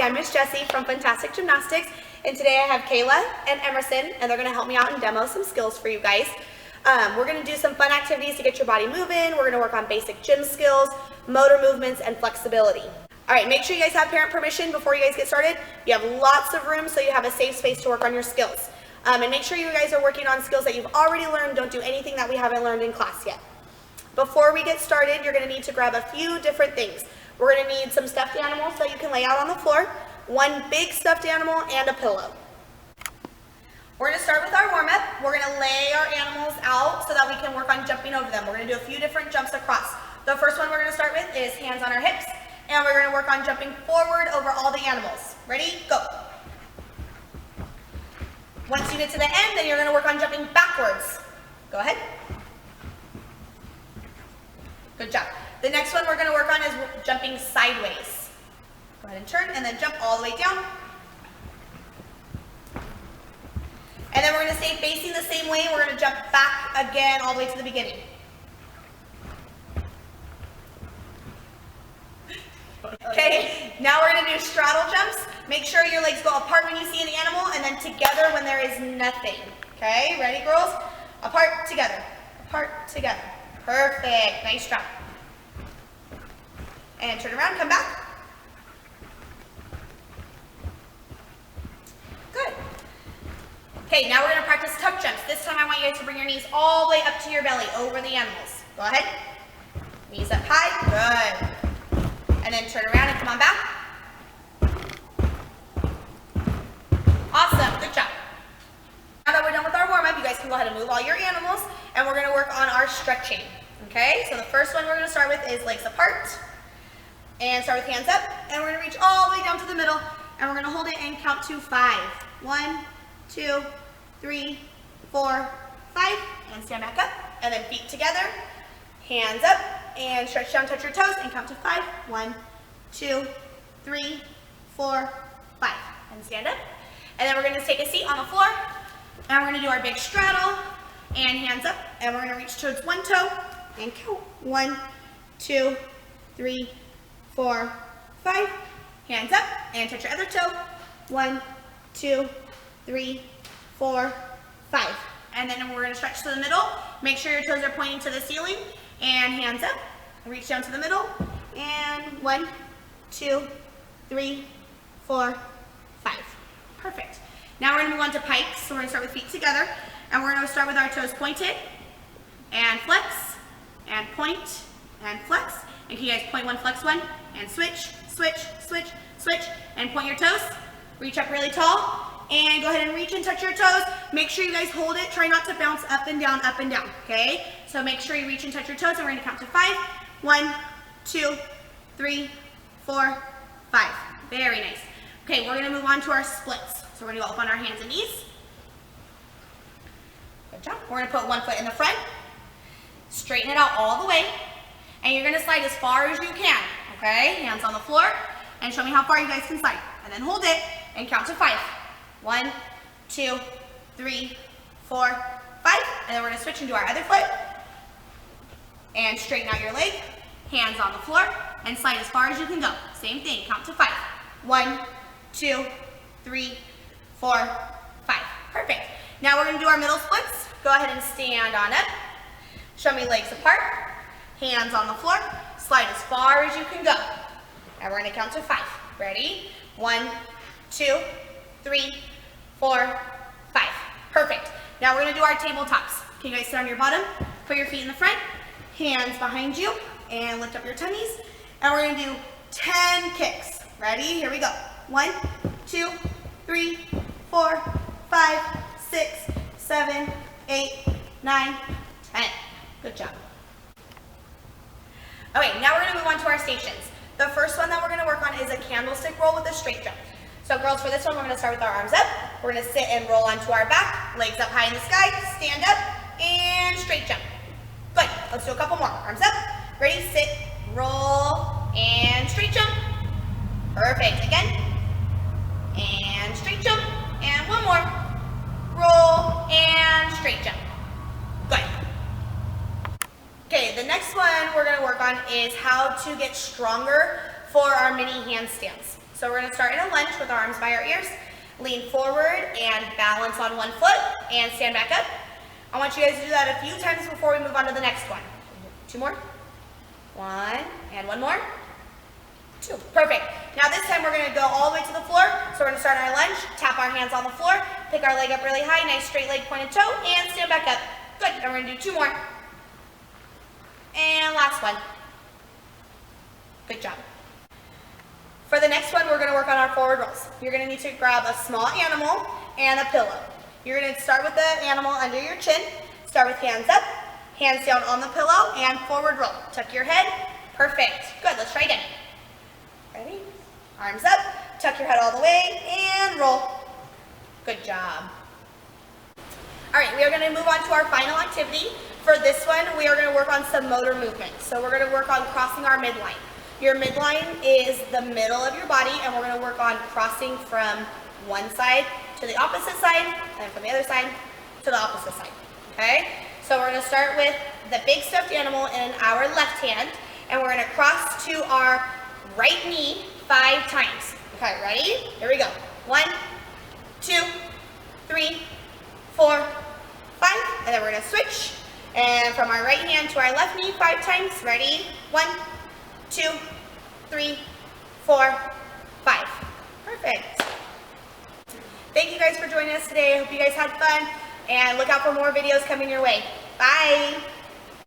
I'm Miss Jessie from Funtastic Gymnastics, and today I have Kayla and Emerson, and they're going to help me out and demo some skills for you guys. We're going to do some fun activities to get your body moving. We're going to work on basic gym skills, motor movements, and flexibility. All right, make sure you guys have parent permission before you guys get started. You have lots of room so you have a safe space to work on your skills. And make sure you guys are working on skills that you've already learned. Don't do anything that we haven't learned in class yet. Before we get started, you're going to need to grab a few different things. We're going to need some stuffed animals that you can lay out on the floor, one big stuffed animal, and a pillow. We're going to start with our warm-up. We're going to lay our animals out so that we can work on jumping over them. We're going to do a few different jumps across. The first one we're going to start with is hands on our hips, and we're going to work on jumping forward over all the animals. Ready? Go. Once you get to the end, then you're going to work on jumping backwards. Go ahead. Good job. The next one we're going to work on is jumping sideways. Go ahead and turn and then jump all the way down. And then we're going to stay facing the same way. We're going to jump back again all the way to the beginning. Okay, now we're going to do straddle jumps. Make sure your legs go apart when you see an animal and then together when there is nothing. Okay, ready girls? Apart, together. Apart, together. Perfect. Nice job. And turn around, come back. Good. Okay, now we're going to practice tuck jumps. This time I want you guys to bring your knees all the way up to your belly, over the animals. Go ahead. Knees up high. Good. And then turn around and come on back. Awesome. Good job. Now that we're done with our warm-up, you guys can go ahead and move all your animals, and we're going to work on our stretching. Okay, so the first one we're going to start with is legs apart. And start with hands up, and we're going to reach all the way down to the middle, and we're going to hold it and count to 5. 1, 2, 3, 4, 5, and stand back up, and then feet together, hands up, and stretch down, touch your toes, and count to 5. 1, 2, 3, 4, 5, and stand up. And then we're going to take a seat on the floor, and we're going to do our big straddle, and hands up, and we're going to reach towards one toe, and count. 1, 2, 3, 4, 5, hands up, and touch your other toe. 1, 2, 3, 4, 5. And then we're going to stretch to the middle. Make sure your toes are pointing to the ceiling, and hands up, reach down to the middle, and 1, 2, 3, 4, 5. Perfect. Now we're going to move on to pikes. So we're going to start with feet together, and we're going to start with our toes pointed, and flex, and point, and flex. And can you guys point one, flex one, and switch, switch, switch, switch, and point your toes. Reach up really tall, and go ahead and reach and touch your toes. Make sure you guys hold it. Try not to bounce up and down, okay? So make sure you reach and touch your toes, and we're going to count to 5. 1, 2, 3, 4, 5. Very nice. Okay, we're going to move on to our splits. So we're going to go up on our hands and knees. Good job. We're going to put one foot in the front, straighten it out all the way, and you're going to slide as far as you can, okay? Hands on the floor, and show me how far you guys can slide. And then hold it, and count to 5. 1, 2, 3, 4, 5. And then we're going to switch and do our other foot. And straighten out your leg, hands on the floor, and slide as far as you can go. Same thing, count to 5. 1, 2, 3, 4, 5. Perfect. Now we're going to do our middle splits. Go ahead and stand on up. Show me legs apart. Hands on the floor, slide as far as you can go. And we're going to count to 5. Ready? 1, 2, 3, 4, 5. Perfect. Now we're going to do our tabletops. Can you guys sit on your bottom? Put your feet in the front, hands behind you, and lift up your tummies. And we're going to do 10 kicks. Ready? Here we go. 1, 2, 3, 4, 5, 6, 7, 8, 9, 10. Good job. Okay, now we're going to move on to our stations. The first one that we're going to work on is a candlestick roll with a straight jump. So girls, for this one, we're going to start with our arms up. We're going to sit and roll onto our back, legs up high in the sky, stand up, and straight jump. Good. Let's do a couple more. Arms up. Ready, sit, roll, and straight jump. Perfect. Again. And straight jump. And one more. Roll, and straight jump. Good. Okay, the next one we're going to work on is how to get stronger for our mini handstands. So we're gonna start in a lunge with our arms by our ears. Lean forward and balance on one foot and stand back up. I want you guys to do that a few times before we move on to the next one. 2 more. 1, and 1 more. 2. Perfect. Now this time we're gonna go all the way to the floor. So we're gonna start our lunge, tap our hands on the floor, pick our leg up really high, nice straight leg, pointed toe, and stand back up. Good, and we're gonna do 2 more. And last one. Good job. For the next one, we're gonna work on our forward rolls. You're gonna need to grab a small animal and a pillow. You're gonna start with the animal under your chin. Start with hands up, hands down on the pillow, and forward roll. Tuck your head. Perfect. Good, let's try again. Ready? Arms up, tuck your head all the way, and roll. Good job. All right, we are gonna move on to our final activity. For this one, we are gonna work on some motor movement. So we're gonna work on crossing our midline. Your midline is the middle of your body, and we're gonna work on crossing from one side to the opposite side, and from the other side to the opposite side, okay? So we're gonna start with the big stuffed animal in our left hand, and we're gonna cross to our right knee 5 times. Okay, ready? Here we go. 1, 2, 3, 4, 5, and then we're gonna switch. And from our right hand to our left knee 5 times. Ready? 1, 2, 3, 4, 5. Perfect. Thank you guys for joining us today. I hope you guys had fun, and look out for more videos coming your way. Bye.